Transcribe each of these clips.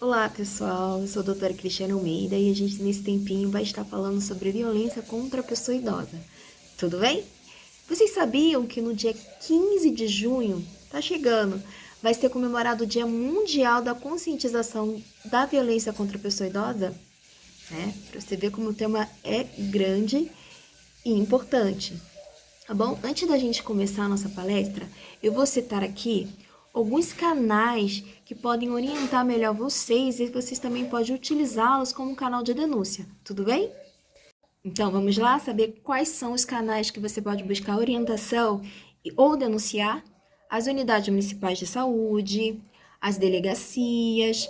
Olá, pessoal. Eu sou a doutora Cristiana Almeida e a gente, nesse tempinho, vai estar falando sobre violência contra a pessoa idosa. Tudo bem? Vocês sabiam que no dia 15 de junho, tá chegando, vai ser comemorado o Dia Mundial da Conscientização da Violência contra a Pessoa Idosa? Para você ver como o tema é grande e importante. Tá bom? Antes da gente começar a nossa palestra, eu vou citar aqui alguns canais que podem orientar melhor vocês e vocês também podem utilizá-los como canal de denúncia, tudo bem? Então, vamos lá saber quais são os canais que você pode buscar orientação ou denunciar: as unidades municipais de saúde, as delegacias.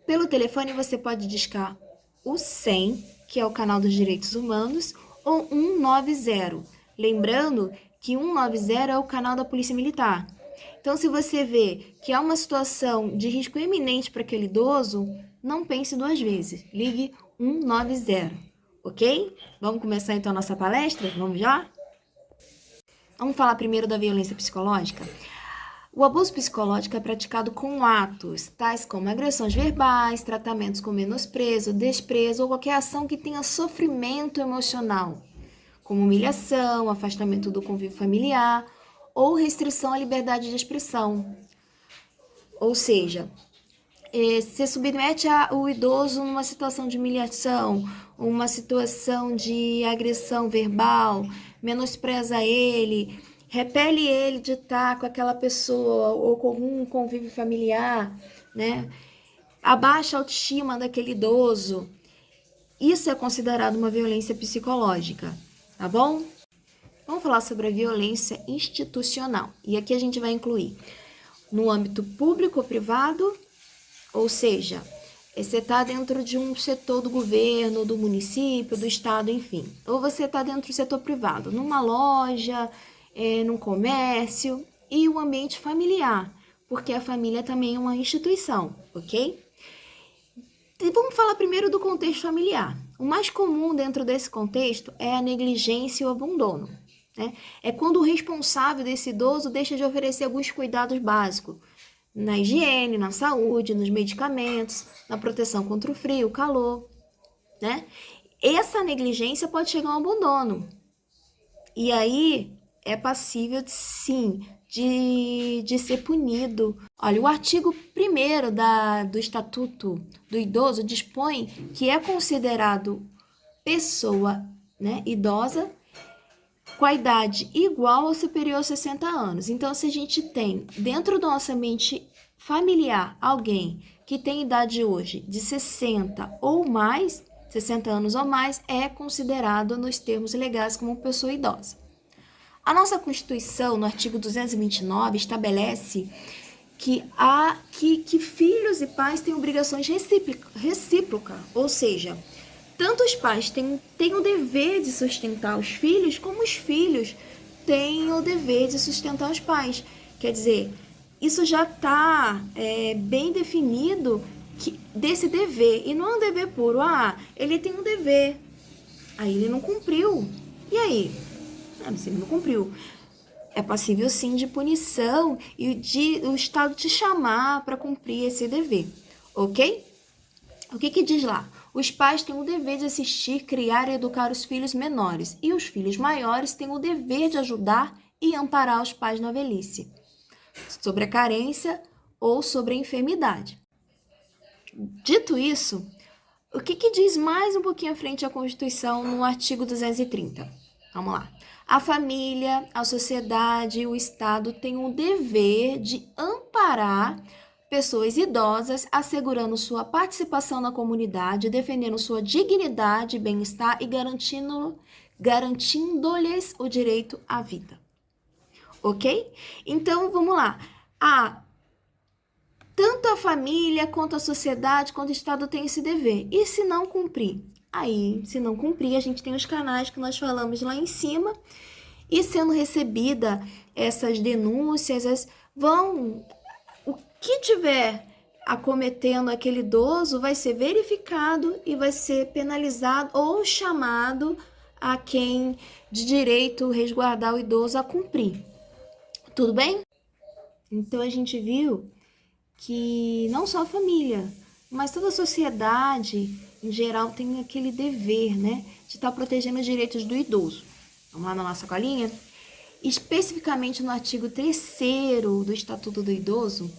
Pelo telefone, você pode discar o 100, que é o canal dos direitos humanos, ou 190. Lembrando que 190 é o canal da Polícia Militar. Então, se você vê que há uma situação de risco iminente para aquele idoso, não pense duas vezes. Ligue 190, ok? Vamos começar então a nossa palestra? Vamos já? Vamos falar primeiro da violência psicológica? O abuso psicológico é praticado com atos, tais como agressões verbais, tratamentos com menosprezo, desprezo ou qualquer ação que tenha sofrimento emocional, como humilhação, afastamento do convívio familiar ou restrição à liberdade de expressão. Ou seja, se submete o idoso numa situação de humilhação, uma situação de agressão verbal, menospreza ele, repele ele de estar com aquela pessoa ou com algum convívio familiar, né? Abaixa a autoestima daquele idoso. Isso é considerado uma violência psicológica, tá bom? Vamos falar sobre a violência institucional. E aqui a gente vai incluir no âmbito público ou privado, ou seja, você está dentro de um setor do governo, do município, do estado, enfim. Ou você está dentro do setor privado, numa loja, num comércio, e o ambiente familiar, porque a família também é uma instituição, ok? E vamos falar primeiro do contexto familiar. O mais comum dentro desse contexto é a negligência e o abandono. Né? É quando o responsável desse idoso deixa de oferecer alguns cuidados básicos na higiene, na saúde, nos medicamentos, na proteção contra o frio, o calor. Né? Essa negligência pode chegar ao abandono. E aí é passível, sim, de ser punido. Olha, o artigo 1º do Estatuto do Idoso dispõe que é considerado pessoa, né, idosa com a idade igual ou superior a 60 anos. Então, se a gente tem dentro do nosso ambiente familiar alguém que tem idade hoje de 60 ou mais, 60 anos ou mais, é considerado nos termos legais como pessoa idosa. A nossa Constituição, no artigo 229, estabelece que filhos e pais têm obrigações recíprocas, ou seja, tanto os pais têm o dever de sustentar os filhos, como os filhos têm o dever de sustentar os pais. Quer dizer, isso já está bem definido desse dever, e não é um dever puro. Ele tem um dever, aí ele não cumpriu. E aí? Se ele não cumpriu. É passível, sim, de punição e de o Estado te chamar para cumprir esse dever, ok? O que diz lá? Os pais têm o dever de assistir, criar e educar os filhos menores, e os filhos maiores têm o dever de ajudar e amparar os pais na velhice, sobre a carência ou sobre a enfermidade. Dito isso, o que diz mais um pouquinho à frente a Constituição no artigo 230? Vamos lá. A família, a sociedade e o Estado têm o dever de amparar pessoas idosas, assegurando sua participação na comunidade, defendendo sua dignidade e bem-estar e garantindo-lhes o direito à vida. Ok? Então, vamos lá. Tanto a família, quanto a sociedade, quanto o Estado tem esse dever. E se não cumprir? Aí, se não cumprir, a gente tem os canais que nós falamos lá em cima. E sendo recebida essas denúncias, o que tiver acometendo aquele idoso vai ser verificado e vai ser penalizado ou chamado a quem de direito resguardar o idoso a cumprir. Tudo bem? Então, a gente viu que não só a família, mas toda a sociedade, em geral, tem aquele dever, né, de estar protegendo os direitos do idoso. Vamos lá na nossa colinha? Especificamente no artigo 3º do Estatuto do Idoso,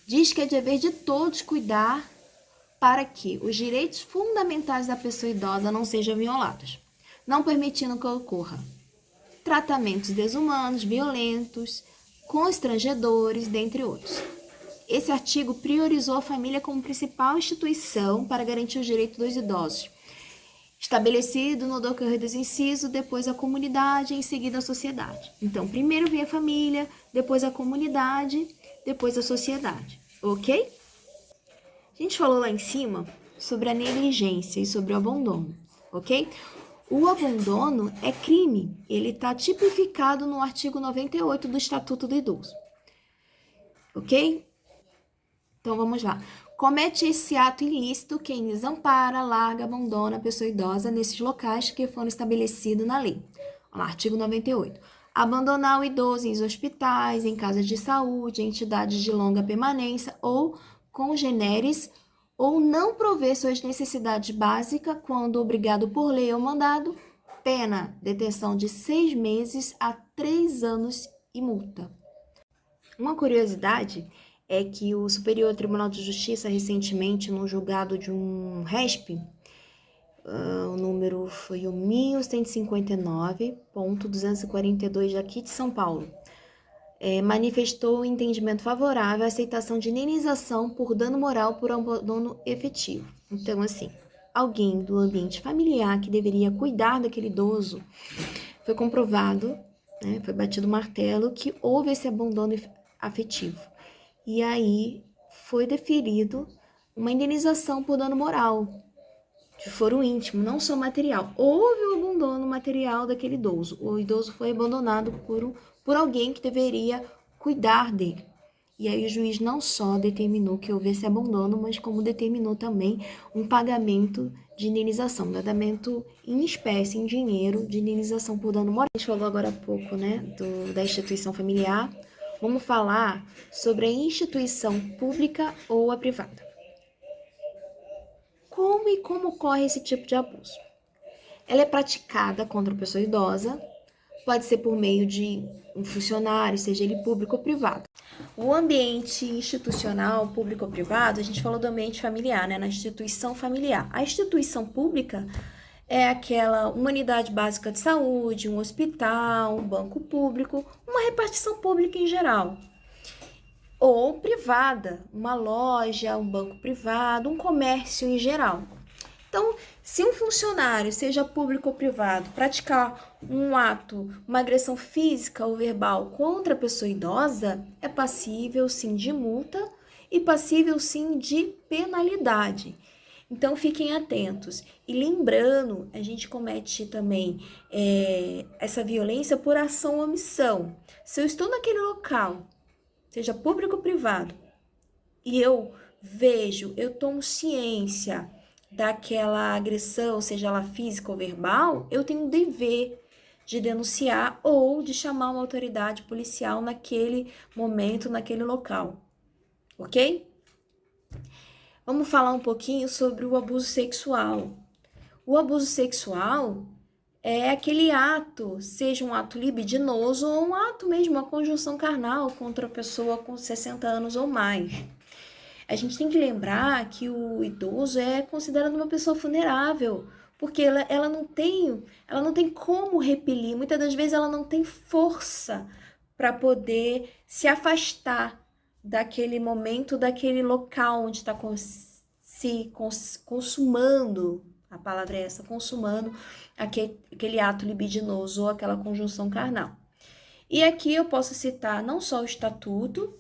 diz que é dever de todos cuidar para que os direitos fundamentais da pessoa idosa não sejam violados, não permitindo que ocorra tratamentos desumanos, violentos, constrangedores, dentre outros. Esse artigo priorizou a família como principal instituição para garantir os direitos dos idosos, estabelecido no decorrer dos incisos, depois a comunidade e em seguida a sociedade. Então, primeiro vem a família, depois a comunidade, depois a sociedade, ok? A gente falou lá em cima sobre a negligência e sobre o abandono, ok? O abandono é crime, ele está tipificado no artigo 98 do Estatuto do Idoso, ok? Então, vamos lá. Comete esse ato ilícito quem desampara, larga, abandona a pessoa idosa nesses locais que foram estabelecidos na lei. Olha lá, artigo 98. Abandonar o idoso em hospitais, em casas de saúde, em entidades de longa permanência ou congêneres, ou não prover suas necessidades básicas quando obrigado por lei ou mandado, pena, detenção de 6 meses a 3 anos e multa. Uma curiosidade é que o Superior Tribunal de Justiça, recentemente, no julgado de um RESP, o número foi o 1159.242 aqui de São Paulo, manifestou o entendimento favorável à aceitação de indenização por dano moral por abandono efetivo. Então, assim, alguém do ambiente familiar que deveria cuidar daquele idoso, foi comprovado, né, foi batido o martelo que houve esse abandono afetivo. E aí foi deferido uma indenização por dano moral, de foro íntimo, não só material. Houve o abandono material daquele idoso. O idoso foi abandonado por alguém que deveria cuidar dele. E aí o juiz não só determinou que houvesse abandono, mas como determinou também um pagamento de indenização, um pagamento em espécie, em dinheiro, de indenização por dano moral. A gente falou agora há pouco, né, da instituição familiar. Vamos falar sobre a instituição pública ou a privada. Como ocorre esse tipo de abuso? Ela é praticada contra a pessoa idosa, pode ser por meio de um funcionário, seja ele público ou privado. O ambiente institucional, público ou privado, a gente falou do ambiente familiar, né? Na instituição familiar. A instituição pública é aquela uma unidade básica de saúde, um hospital, um banco público, uma repartição pública em geral. Ou privada, uma loja, um banco privado, um comércio em geral. Então, se um funcionário, seja público ou privado, praticar um ato, uma agressão física ou verbal contra a pessoa idosa, é passível sim de multa e passível sim de penalidade. Então, fiquem atentos. E lembrando, a gente comete também essa violência por ação ou omissão. Se eu estou naquele local, seja público ou privado, e eu vejo, eu tomo ciência daquela agressão, seja ela física ou verbal, eu tenho o dever de denunciar ou de chamar uma autoridade policial naquele momento, naquele local, ok? Vamos falar um pouquinho sobre o abuso sexual. O abuso sexual é aquele ato, seja um ato libidinoso ou um ato mesmo, uma conjunção carnal contra a pessoa com 60 anos ou mais. A gente tem que lembrar que o idoso é considerado uma pessoa vulnerável, porque ela não tem como repelir, muitas das vezes ela não tem força para poder se afastar daquele momento, daquele local onde está se consumando, a palavra é essa, consumando aquele ato libidinoso ou aquela conjunção carnal. E aqui eu posso citar não só o estatuto,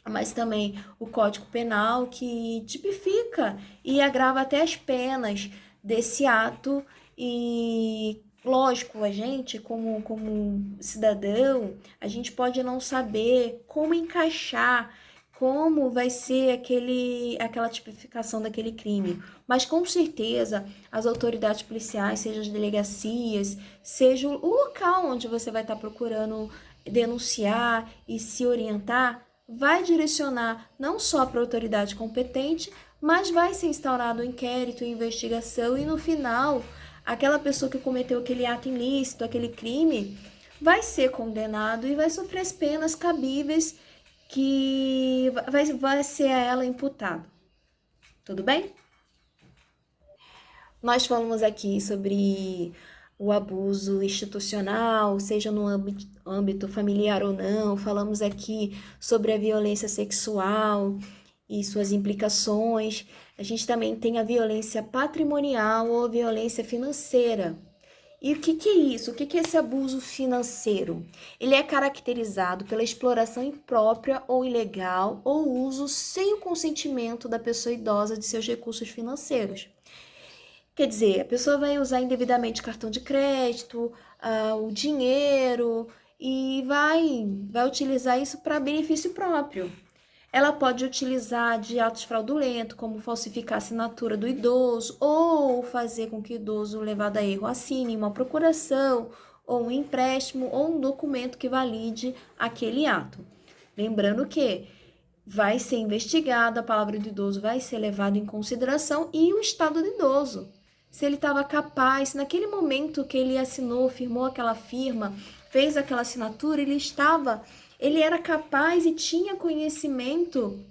mas também o Código Penal, que tipifica e agrava até as penas desse ato. E, lógico, a gente, como cidadão, a gente pode não saber como encaixar, como vai ser aquela tipificação daquele crime. Mas, com certeza, as autoridades policiais, seja as delegacias, seja o local onde você vai estar procurando denunciar e se orientar, vai direcionar não só para a autoridade competente, mas vai ser instaurado um inquérito, investigação e no final, aquela pessoa que cometeu aquele ato ilícito, aquele crime, vai ser condenado e vai sofrer as penas cabíveis que vai ser a ela imputado. Tudo bem? Nós falamos aqui sobre o abuso institucional, seja no âmbito familiar ou não, falamos aqui sobre a violência sexual e suas implicações. A gente também tem a violência patrimonial ou violência financeira. E o que é isso? O que é esse abuso financeiro? Ele é caracterizado pela exploração imprópria ou ilegal ou uso sem o consentimento da pessoa idosa de seus recursos financeiros. Quer dizer, a pessoa vai usar indevidamente cartão de crédito, o dinheiro e vai utilizar isso para benefício próprio. Ela pode utilizar de atos fraudulentos, como falsificar a assinatura do idoso ou fazer com que o idoso levado a erro assine uma procuração ou um empréstimo ou um documento que valide aquele ato. Lembrando que vai ser investigado, a palavra do idoso vai ser levada em consideração e o estado do idoso. Se ele estava capaz, naquele momento que ele assinou, firmou aquela firma, fez aquela assinatura, ele era capaz e tinha conhecimento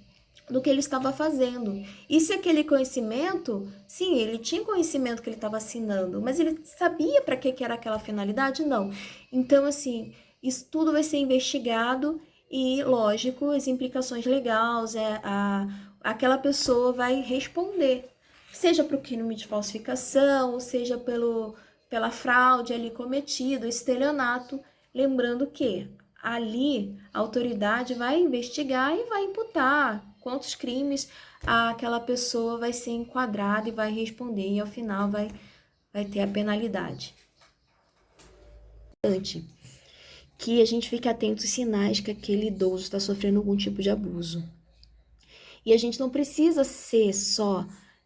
do que ele estava fazendo. E se aquele conhecimento, sim, ele tinha conhecimento que ele estava assinando, mas ele sabia para que era aquela finalidade? Não. Então, assim, isso tudo vai ser investigado e, lógico, as implicações legais, aquela pessoa vai responder, seja para o crime de falsificação, seja pela fraude ali cometida, estelionato, lembrando que ali a autoridade vai investigar e vai imputar quantos crimes aquela pessoa vai ser enquadrada e vai responder, e ao final vai ter a penalidade. Que a gente fique atento aos sinais que aquele idoso está sofrendo algum tipo de abuso. E a gente não precisa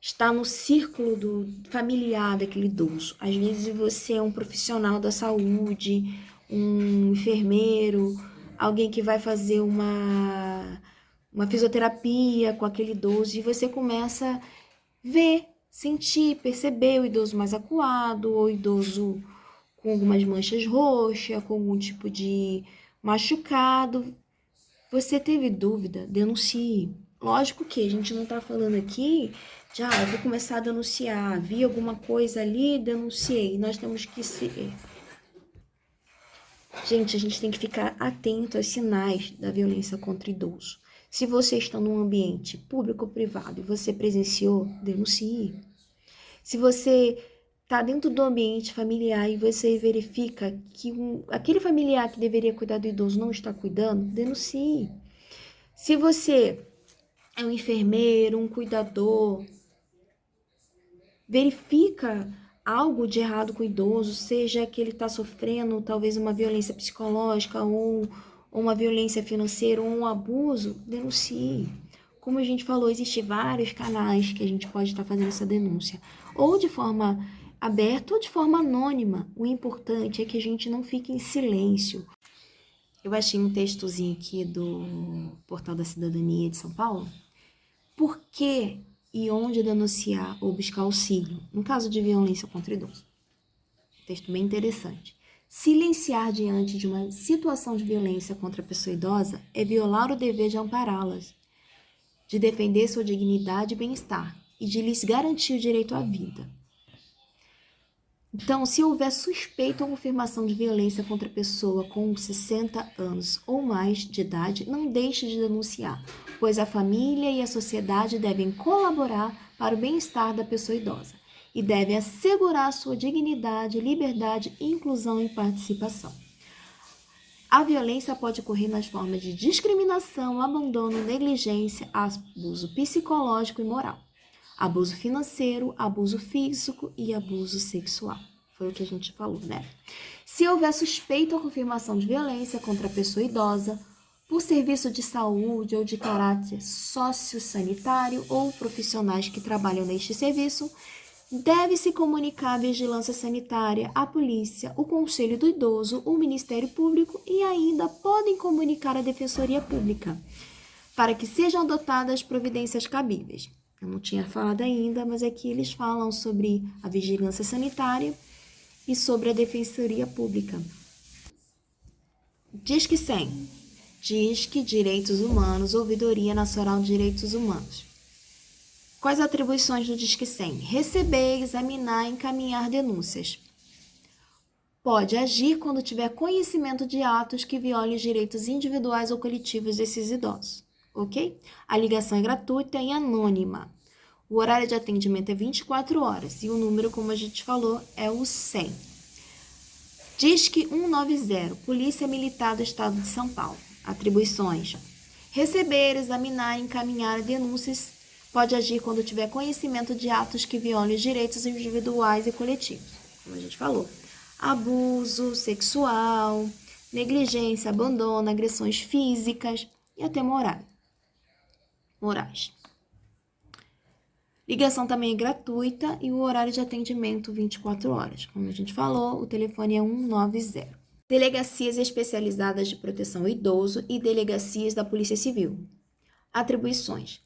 estar no círculo familiar daquele idoso. Às vezes você é um profissional da saúde, um enfermeiro, alguém que vai fazer uma fisioterapia com aquele idoso e você começa a ver, sentir, perceber o idoso mais acuado, ou o idoso com algumas manchas roxas, com algum tipo de machucado. Você teve dúvida? Denuncie. Lógico que a gente não está falando aqui de, eu vou começar a denunciar, vi alguma coisa ali, denunciei. Nós temos que ser... Gente, a gente tem que ficar atento aos sinais da violência contra idoso. Se você está num ambiente público ou privado e você presenciou, denuncie. Se você está dentro do ambiente familiar e você verifica que aquele familiar que deveria cuidar do idoso não está cuidando, denuncie. Se você é um enfermeiro, um cuidador, verifica algo de errado com o idoso, seja que ele está sofrendo talvez uma violência psicológica ou uma violência financeira ou um abuso, denuncie. Como a gente falou, existem vários canais que a gente pode estar fazendo essa denúncia, ou de forma aberta ou de forma anônima. O importante é que a gente não fique em silêncio. Eu achei um textozinho aqui do Portal da Cidadania de São Paulo. Por que e onde denunciar ou buscar auxílio no caso de violência contra idoso? Texto bem interessante. Silenciar diante de uma situação de violência contra a pessoa idosa é violar o dever de ampará-las, de defender sua dignidade e bem-estar e de lhes garantir o direito à vida. Então, se houver suspeita ou confirmação de violência contra a pessoa com 60 anos ou mais de idade, não deixe de denunciar, pois a família e a sociedade devem colaborar para o bem-estar da pessoa idosa e devem assegurar sua dignidade, liberdade, inclusão e participação. A violência pode ocorrer nas formas de discriminação, abandono, negligência, abuso psicológico e moral, abuso financeiro, abuso físico e abuso sexual. Foi o que a gente falou, né? Se houver suspeita ou confirmação de violência contra a pessoa idosa, por serviço de saúde ou de caráter sociossanitário ou profissionais que trabalham neste serviço, deve-se comunicar à vigilância sanitária, à polícia, o conselho do idoso, o Ministério Público e ainda podem comunicar à Defensoria Pública. para que sejam adotadas providências cabíveis. Eu não tinha falado ainda, mas aqui eles falam sobre a vigilância sanitária e sobre a defensoria pública. Disque 100. Disque Direitos Humanos, Ouvidoria Nacional de Direitos Humanos. Quais atribuições do Disque 100? Receber, examinar e encaminhar denúncias. Pode agir quando tiver conhecimento de atos que violem os direitos individuais ou coletivos desses idosos, ok? A ligação é gratuita e anônima. O horário de atendimento é 24 horas e o número, como a gente falou, é o 100. Disque 190, Polícia Militar do Estado de São Paulo. Atribuições: receber, examinar e encaminhar denúncias. Pode agir quando tiver conhecimento de atos que violem os direitos individuais e coletivos, como a gente falou. Abuso sexual, negligência, abandono, agressões físicas e até morais. Ligação também é gratuita e o horário de atendimento 24 horas. Como a gente falou, o telefone é 190. Delegacias especializadas de proteção ao idoso e delegacias da Polícia Civil. Atribuições: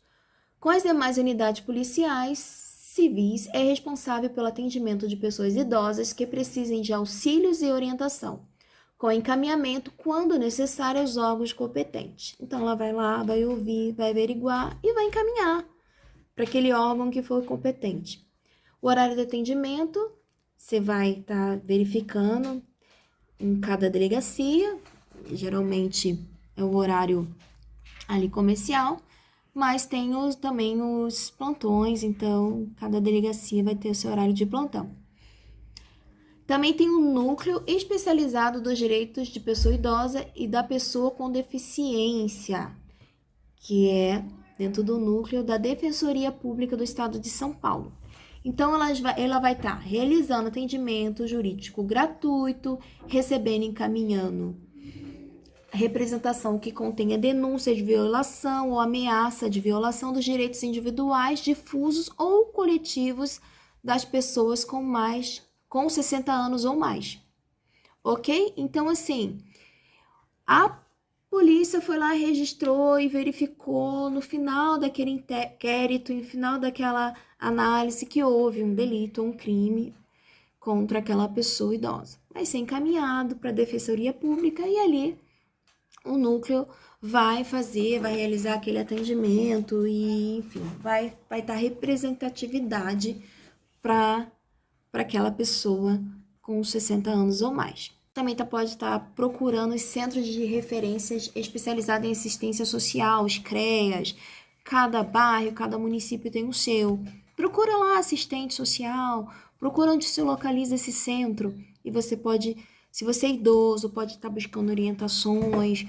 com as demais unidades policiais civis, é responsável pelo atendimento de pessoas idosas que precisem de auxílios e orientação, com encaminhamento, quando necessário, aos órgãos competentes. Então, ela vai lá, vai ouvir, vai averiguar e vai encaminhar para aquele órgão que for competente. O horário de atendimento, você vai estar verificando em cada delegacia, geralmente é o horário ali comercial, mas tem também os plantões, então cada delegacia vai ter o seu horário de plantão. Também tem um núcleo especializado dos direitos de pessoa idosa e da pessoa com deficiência, que é dentro do núcleo da Defensoria Pública do Estado de São Paulo. Então, ela vai estar realizando atendimento jurídico gratuito, recebendo e encaminhando representação que contenha denúncia de violação ou ameaça de violação dos direitos individuais, difusos ou coletivos das pessoas com 60 anos ou mais. Ok? Então, assim, a polícia foi lá, registrou e verificou no final daquele inquérito, no final daquela análise, que houve um delito ou um crime contra aquela pessoa idosa. Vai ser encaminhado para a Defensoria Pública e ali o núcleo vai realizar aquele atendimento e, enfim, vai dar representatividade para aquela pessoa com 60 anos ou mais. Também pode estar procurando os centros de referências especializados em assistência social, os CREAS. Cada bairro, cada município tem o seu. Procura lá assistente social, procura onde se localiza esse centro. E você pode, se você é idoso, pode estar buscando orientações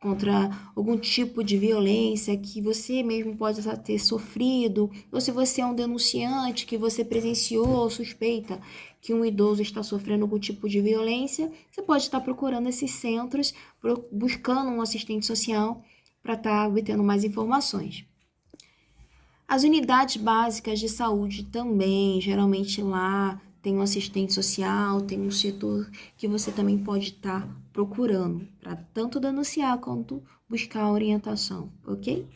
contra algum tipo de violência que você mesmo pode ter sofrido, ou se você é um denunciante que você presenciou ou suspeita que um idoso está sofrendo algum tipo de violência, você pode estar procurando esses centros, buscando um assistente social para estar obtendo mais informações. As unidades básicas de saúde também, geralmente lá tem um assistente social, tem um setor que você também pode estar procurando para tanto denunciar quanto buscar orientação, ok?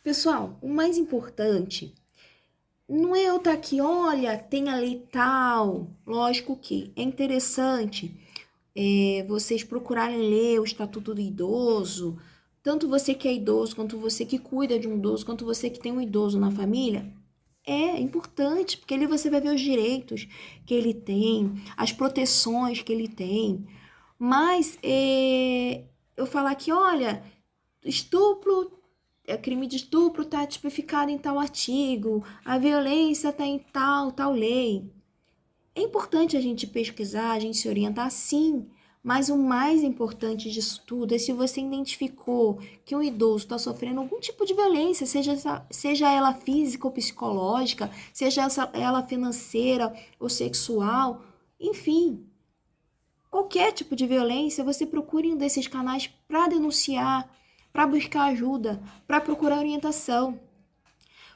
Pessoal, o mais importante não é eu estar aqui, olha, tem a lei tal. Lógico que é interessante vocês procurarem ler o Estatuto do Idoso, tanto você que é idoso, quanto você que cuida de um idoso, quanto você que tem um idoso na família. É importante, porque ali você vai ver os direitos que ele tem, as proteções que ele tem. Mas eu falar que, olha, estupro, crime de estupro está tipificado em tal artigo, a violência está em tal lei. É importante a gente pesquisar, a gente se orientar, sim, mas o mais importante disso tudo é se você identificou que um idoso está sofrendo algum tipo de violência, seja ela física ou psicológica, seja ela financeira ou sexual, enfim, qualquer tipo de violência, você procure um desses canais para denunciar, para buscar ajuda, para procurar orientação,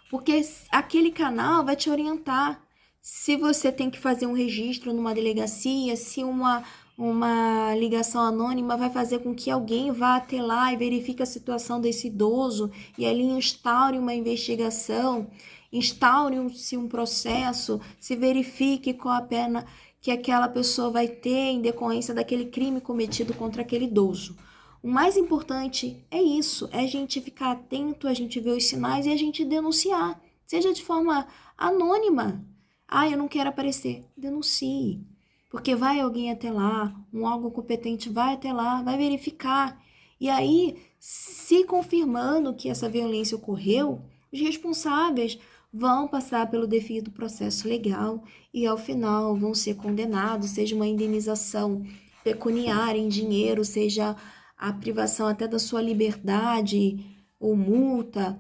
porque aquele canal vai te orientar. Se você tem que fazer um registro numa delegacia, se uma uma ligação anônima vai fazer com que alguém vá até lá e verifique a situação desse idoso e ali instaure uma investigação, instaure-se um processo, se verifique qual a pena que aquela pessoa vai ter em decorrência daquele crime cometido contra aquele idoso. O mais importante é isso, é a gente ficar atento, a gente ver os sinais e a gente denunciar, seja de forma anônima. Ah, eu não quero aparecer. Denuncie. Porque vai alguém até lá, um órgão competente vai até lá, vai verificar. E aí, se confirmando que essa violência ocorreu, os responsáveis vão passar pelo devido processo legal e ao final vão ser condenados, seja uma indenização pecuniária em dinheiro, seja a privação até da sua liberdade ou multa.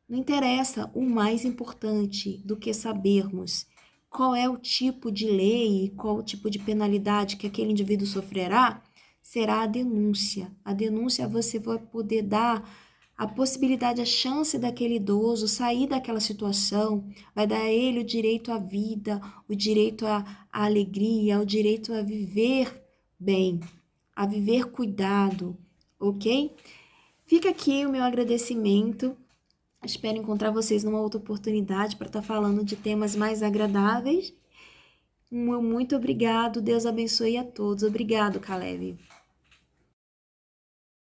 Não interessa, o mais importante do que sabermos qual é o tipo de lei, qual o tipo de penalidade que aquele indivíduo sofrerá, será a denúncia. A denúncia você vai poder dar a possibilidade, a chance daquele idoso sair daquela situação, vai dar a ele o direito à vida, o direito à alegria, o direito a viver bem, a viver cuidado, ok? Fica aqui o meu agradecimento. Espero encontrar vocês numa outra oportunidade para estar falando de temas mais agradáveis. Muito obrigado. Deus abençoe a todos. Obrigado, Caleb.